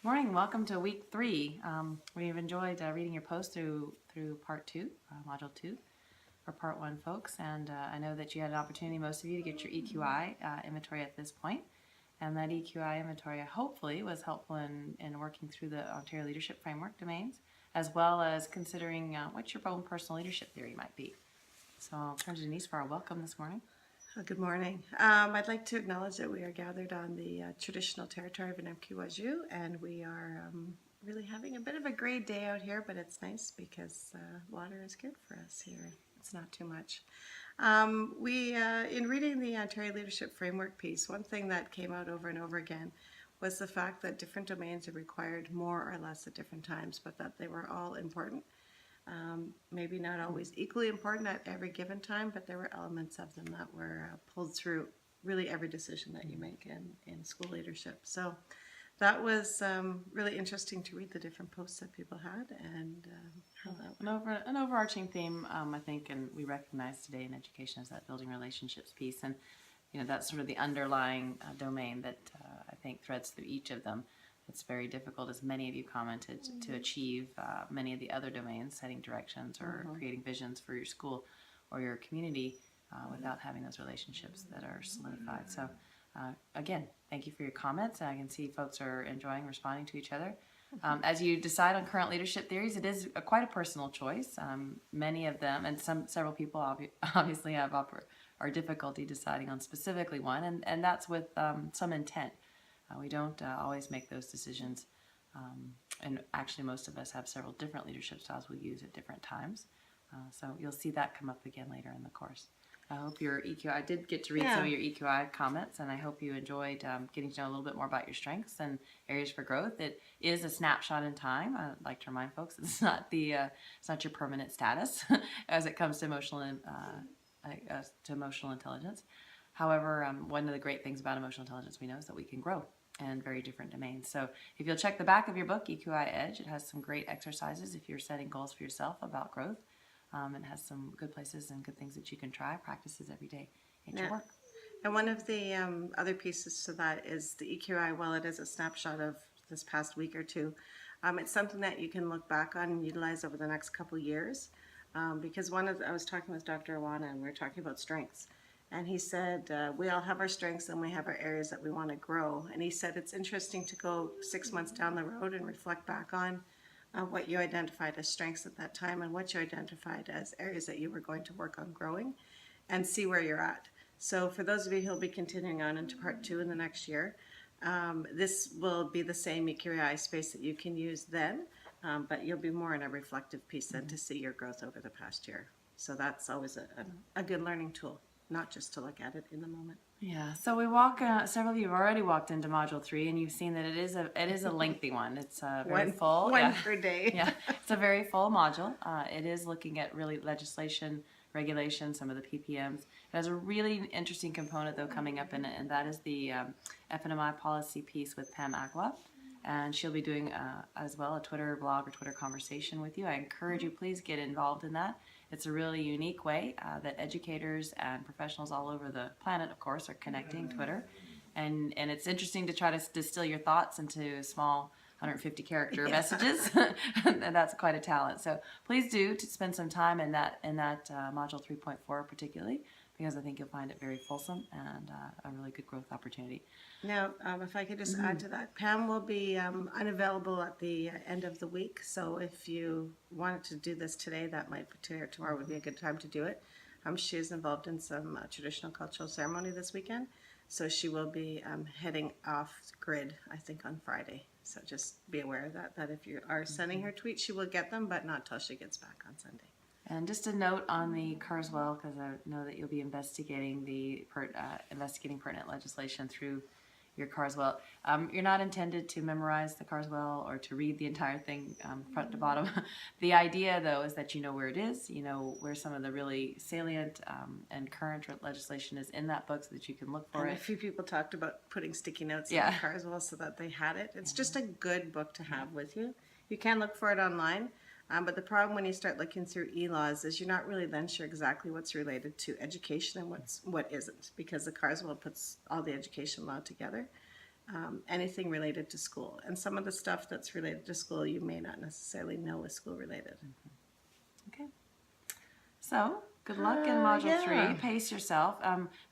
Good morning. Welcome to week 3. We've enjoyed reading your post through part 2, module 2 for part 1 folks. And I know that you had an opportunity, most of you, to get your EQI inventory at this point. And that EQI inventory hopefully was helpful in working through the Ontario Leadership Framework domains, as well as considering what your own personal leadership theory might be. So I'll turn to Denise for our welcome this morning. Good morning. I'd like to acknowledge that we are gathered on the traditional territory of Waju, and we are really having a bit of a gray day out here, but it's nice because water is good for us here. It's not too much. In reading the Ontario Leadership Framework piece, one thing that came out over and over again was the fact that different domains are required more or less at different times, but that they were all important. Maybe not always equally important at every given time, but there were elements of them that were pulled through really every decision that you make in school leadership. So that was really interesting to read the different posts that people had and how that An overarching theme, I think, and we recognize today in education is that building relationships piece. And that's sort of the underlying domain that I think threads through each of them. It's very difficult, as many of you commented, to achieve many of the other domains, setting directions or creating visions for your school or your community without having those relationships that are solidified. So again, thank you for your comments. I can see folks are enjoying responding to each other. As you decide on current leadership theories, it is quite a personal choice. Many of them, and several people obviously have are difficulty deciding on specifically one, and that's with some intent. We don't always make those decisions, and actually most of us have several different leadership styles we use at different times. So you'll see that come up again later in the course. I hope your EQI, I did get to read some of your EQI comments, and I hope you enjoyed getting to know a little bit more about your strengths and areas for growth. It is a snapshot in time. I'd like to remind folks it's not your permanent status as it comes to emotional intelligence. However, one of the great things about emotional intelligence we know is that we can grow in very different domains. So if you'll check the back of your book, EQI Edge, it has some great exercises if you're setting goals for yourself about growth. It has some good places and good things that you can try, practices every day at your work. And one of the other pieces to that is the EQI, while it is a snapshot of this past week or two, it's something that you can look back on and utilize over the next couple years. Because I was talking with Dr. Awana and we were talking about strengths. And he said, we all have our strengths and we have our areas that we want to grow. And he said, it's interesting to go 6 months down the road and reflect back on what you identified as strengths at that time and what you identified as areas that you were going to work on growing and see where you're at. So for those of you who will be continuing on into part 2 in the next year, this will be the same EQI space that you can use then, but you'll be more in a reflective piece then to see your growth over the past year. So that's always a good learning tool, not just to look at it in the moment. Yeah, so we several of you have already walked into module 3 and you've seen that it is a lengthy one. It's very full. One per day. Yeah, it's a very full module. It is looking at really legislation, regulation, some of the PPMs. It has a really interesting component though coming up in it, and that is the FNMI policy piece with Pam Agwa. And she'll be doing as well a Twitter blog or Twitter conversation with you. I encourage you, please get involved in that. It's a really unique way that educators and professionals all over the planet, of course, are connecting Twitter. And it's interesting to try to distill your thoughts into small 150 character messages. And that's quite a talent. So please do spend some time in that module 3.4 particularly, because I think you'll find it very fulsome and a really good growth opportunity. Now, if I could just add to that, Pam will be unavailable at the end of the week. So if you wanted to do this today, that might be tomorrow would be a good time to do it. She is involved in some traditional cultural ceremony this weekend. So she will be heading off grid, I think, on Friday. So just be aware of that if you are sending her tweets, she will get them, but not till she gets back on Sunday. And just a note on the Carswell, because I know that you'll be investigating pertinent legislation through your Carswell. You're not intended to memorize the Carswell or to read the entire thing front to bottom. The idea, though, is that you know where it is, you know where some of the really salient and current legislation is in that book so that you can look for it. A few people talked about putting sticky notes in the Carswell so that they had it. It's just a good book to have with you. You can look for it online. But the problem when you start looking through e-laws is you're not really then sure exactly what's related to education and what isn't, because the Carswell puts all the education law together. anything related to school. And some of the stuff that's related to school you may not necessarily know is school related. Okay. So, good luck in Module yeah. 3. Pace yourself.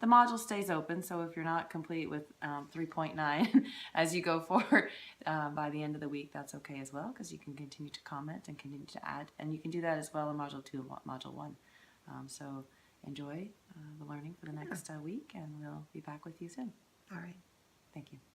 The module stays open, so if you're not complete with 3.9 as you go forward by the end of the week, that's okay as well, because you can continue to comment and continue to add. And you can do that as well in Module 2 and Module 1. So, enjoy the learning for the next week, and we'll be back with you soon. All right. Thank you.